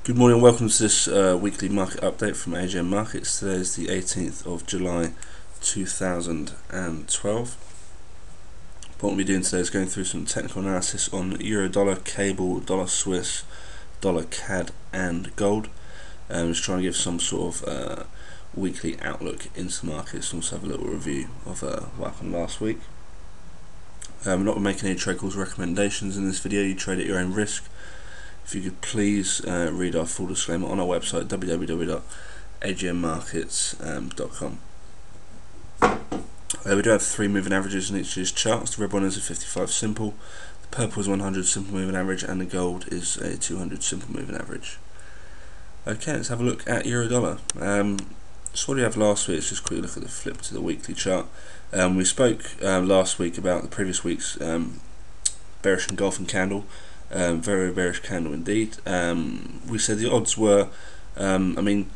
Good morning, welcome to this weekly market update from AGM Markets. Today is the 18th of July 2012. What we'll be doing today is going through some technical analysis on Euro Dollar, Cable, Dollar Swiss, Dollar CAD and Gold. Just trying to give some sort of weekly outlook into the markets and also have a little review of what happened last week. We're not making any trade calls or recommendations in this video. You trade at your own risk. If you could please read our full disclaimer on our website www.agmmarkets.com. We do have three moving averages in each of these charts. The red one is a 55 simple, the purple is 100 simple moving average, and the gold is a 200 simple moving average. Okay, let's have a look at Euro Dollar. So what do we have last week? Let's just quickly look at the flip to the weekly chart. We spoke last week about the previous week's bearish engulfing candle. Very bearish candle indeed. We said the odds were, some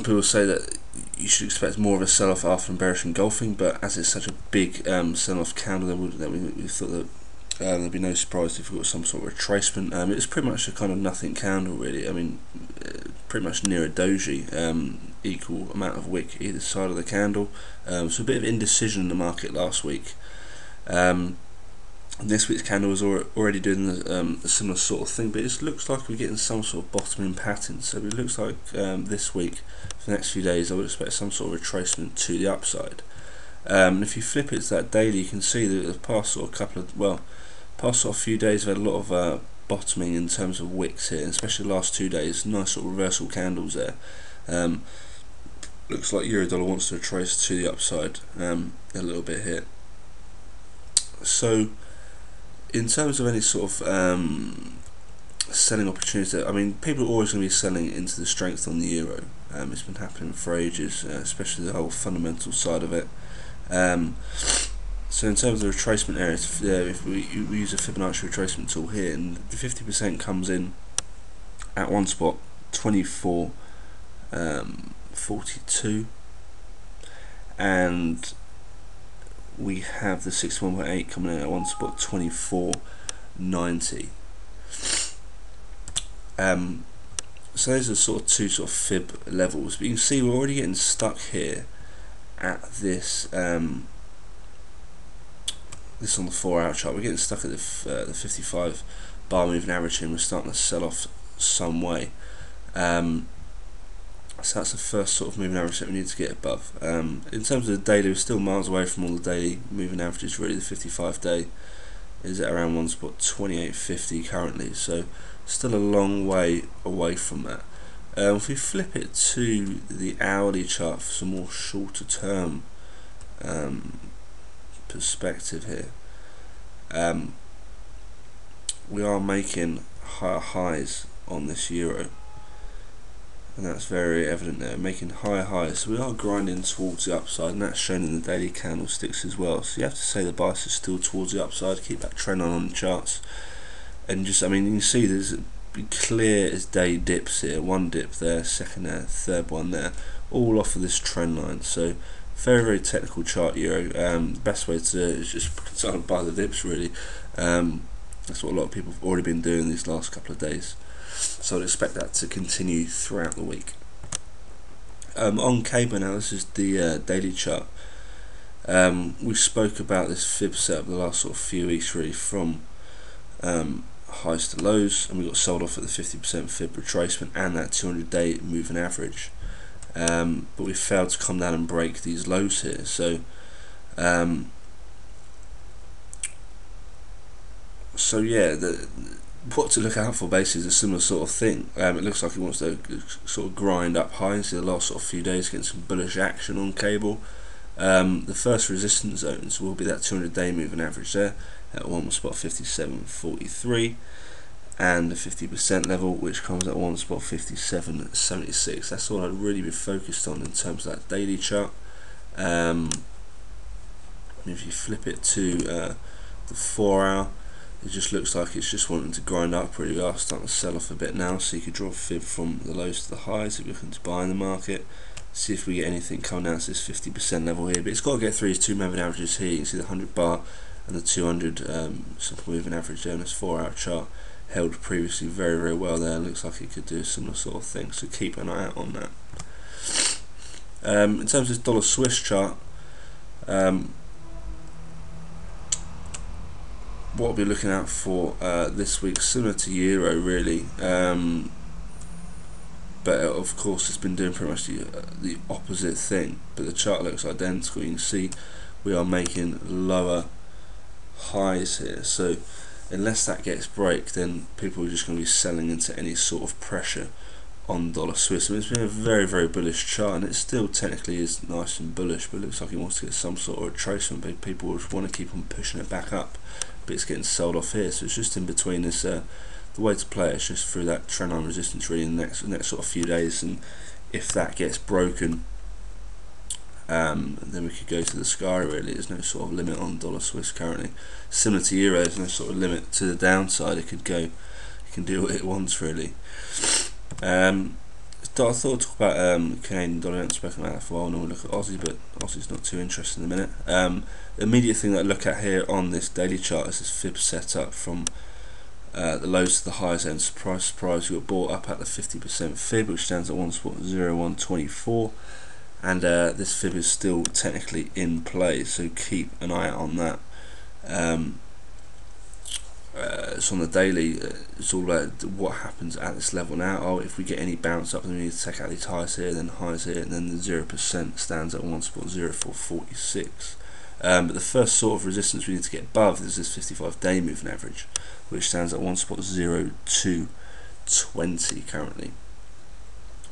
people say that you should expect more of a sell-off after bearish engulfing, but as it's such a big sell-off candle, that we thought that there'd be no surprise if we got some sort of retracement. It's pretty much a kind of nothing candle, really. Pretty much near a doji, equal amount of wick either side of the candle. So a bit of indecision in the market last week. This week's candle was already doing a similar sort of thing, but it looks like we're getting some sort of bottoming pattern. So it looks like this week, for the next few days, I would expect some sort of retracement to the upside. If you flip it to that daily, you can see that the past sort of few days we've had a lot of bottoming in terms of wicks here, especially the last 2 days. Nice sort of reversal candles there. Looks like Euro Dollar wants to retrace to the upside a little bit here. So in terms of any sort of selling opportunities, people are always going to be selling into the strength on the euro. It's been happening for ages, especially the whole fundamental side of it. So in terms of the retracement areas, if we use a Fibonacci retracement tool here, and the 50% comes in at one spot 24.42, and we have the 61.8 coming in at one spot 24.90. So those are two sort of fib levels, but you can see we're already getting stuck here at this this on the 4-hour chart. We're getting stuck at the 55 bar moving average here, and we're starting to sell off some way. So that's the first sort of moving average that we need to get above. In terms of the daily, we're still miles away from all the daily moving averages. Really, the 55 day is at around one spot 28.50 currently, so still a long way away from that. If we flip it to the hourly chart for some more shorter term perspective here, we are making higher highs on this euro, and that's very evident there, making higher highs. So we are grinding towards the upside, and that's shown in the daily candlesticks as well. So you have to say the bias is still towards the upside. Keep that trend on the charts, and just you can see there's clear as day dips here. One dip there, second there, third one there, all off of this trend line. So very technical chart euro. The best way to do it is just sort of buy the dips, really. That's what a lot of people have already been doing these last couple of days. So I'd expect that to continue throughout the week. On cable now, this is the daily chart. We spoke about this fib setup the last sort of few weeks, really, from highs to lows, and we got sold off at the 50% fib retracement and that 200-day moving average. But we failed to come down and break these lows here. So yeah, what to look out for basically is a similar sort of thing. It looks like it wants to sort of grind up high. So the last sort of few days getting some bullish action on cable. The first resistance zones will be that 200-day moving average there at one spot 57.43, and the 50% level, which comes at one spot 57.76. That's all I'd really be focused on in terms of that daily chart. If you flip it to the 4-hour, it just looks like it's just wanting to grind up. Really, we are starting to sell off a bit now, so you could draw a fib from the lows to the highs if you're looking to buy in the market. See if we get anything coming down to this 50% level here, but it's got to get through these two moving averages here. You can see the 100 bar and the 200 simple moving average there on this 4-hour chart. held previously very well there. Looks like it could do a similar sort of thing, so keep an eye out on that. In terms of this dollar Swiss chart, what we'll be looking out for this week, similar to euro really, but of course it's been doing pretty much the opposite thing, but the chart looks identical. You can see we are making lower highs here, so unless that gets break, then people are just going to be selling into any sort of pressure on dollar Swiss. I mean, it's been a very bullish chart, and it still technically is nice and bullish, but it looks like it wants to get some sort of retracement. People just want to keep on pushing it back up, but it's getting sold off here, so it's just in between this. The way to play it is just through that trendline resistance really in the next sort of few days, and if that gets broken, then we could go to the sky really. There's no sort of limit on dollar Swiss currently. Similar to euro, there's no sort of limit to the downside. It could go, it can do what it wants really. I thought I'd talk about Canadian dollar. I haven't spoken about that for a while. Normally look at Aussie, but Aussie's not too interesting in a minute. The immediate thing that I look at here on this daily chart is this fib setup from the lows to the highs, and surprise we got bought up at the 50% fib, which stands at 1.0124, and this fib is still technically in play, so keep an eye out on that. It's on the daily. It's all about what happens at this level now. Oh, if we get any bounce up, then we need to take out these highs here, then highs here, and then the 0% stands at 1.0446. But the first sort of resistance we need to get above is this 55-day moving average, which stands at 1.0220 currently.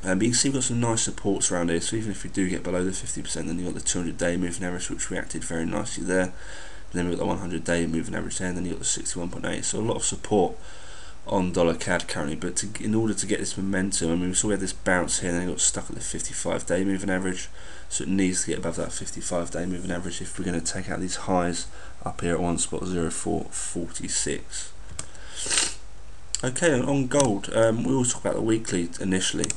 But you can see we've got some nice supports around here, so even if we do get below the 50%, then you've got the 200-day moving average, which reacted very nicely there. And then we've got the 100-day moving average there, and then you've got the 61.8, so a lot of support on dollar CAD currently. But in order to get this momentum, I mean, we saw we had this bounce here, and then it got stuck at the 55-day moving average, so it needs to get above that 55-day moving average if we're going to take out these highs up here at 1.0446. Okay, and on gold, we always talk about the weekly initially,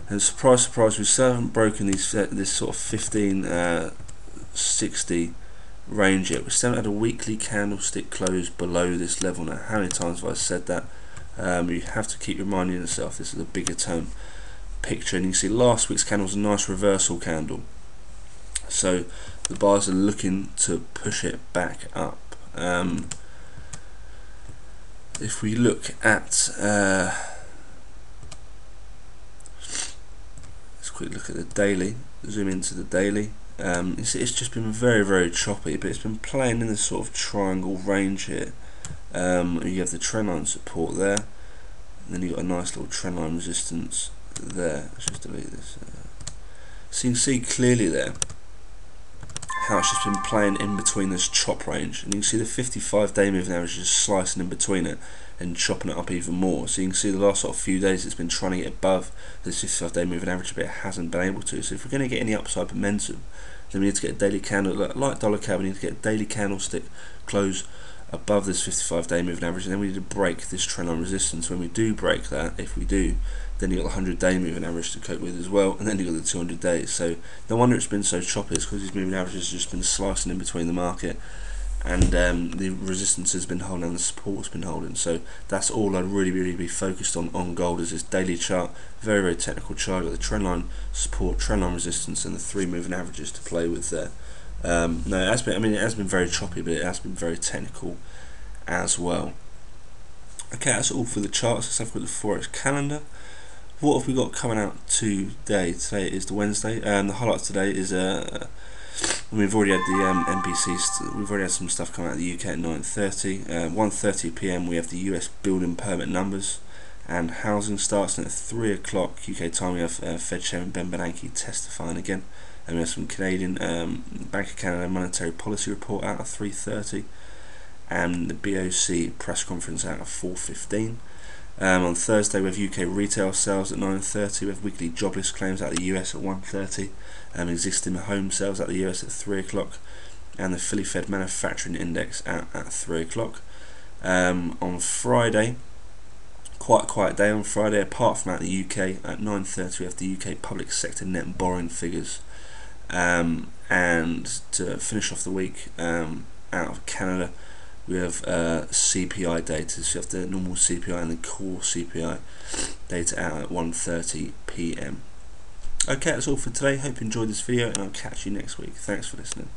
and surprise, we still haven't broken this sort of 1560 range yet. We still haven't had a weekly candlestick close below this level. Now, how many times have I said that? You have to keep reminding yourself this is a bigger term picture, and you can see last week's candle was a nice reversal candle, so the buyers are looking to push it back up. If we look at let's quickly look at the daily, zoom into the daily. It's just been very choppy, but it's been playing in this sort of triangle range here. You have the trendline support there, and then you got a nice little trendline resistance there. Let's just delete this. So you can see clearly there how it's just been playing in between this chop range, and you can see the 55-day moving average just slicing in between it and chopping it up even more. So you can see the last sort of few days it's been trying to get above this 55-day moving average, but it hasn't been able to. So if we're going to get any upside momentum, then we need to get a daily candle, like dollar CAD, we need to get a daily candlestick close above this 55-day moving average, and then we need to break this trendline resistance. When we do break that, if we do, then you've got the 100-day moving average to cope with as well, and then you've got the 200 days. So no wonder it's been so choppy, it's because these moving averages have just been slicing in between the market, and the resistance has been holding and the support has been holding. So that's all I'd really be focused on gold, is this daily chart, very technical chart, got the trendline support, trendline resistance, and the three moving averages to play with there. No, it has been, I mean, it has been very choppy, but it has been very technical as well. Okay, that's all for the charts. Let's have a look at the Forex calendar. What have we got coming out today? Today is the Wednesday, and the highlights today is we've already had the NPCs. We've already had some stuff come out of the UK at 9:30. 1:30 PM we have the US building permit numbers and housing starts, and at 3 o'clock UK time we have Fed Chairman Ben Bernanke testifying again, and we have some Canadian Bank of Canada monetary policy report out at 3:30, and the BOC press conference out at 4:15. On Thursday we have UK retail sales at 9:30, we have weekly jobless claims out of the US at 1:30, existing home sales out of the US at 3 o'clock, and the Philly Fed manufacturing index out at 3 o'clock. On Friday, quite a quiet day on Friday, apart from out the UK, at 9:30 we have the UK public sector net borrowing figures, and to finish off the week, out of Canada we have CPI data, so you have the normal CPI and the core CPI data out at 1:30 PM. Okay, that's all for today. Hope you enjoyed this video, and I'll catch you next week. Thanks for listening.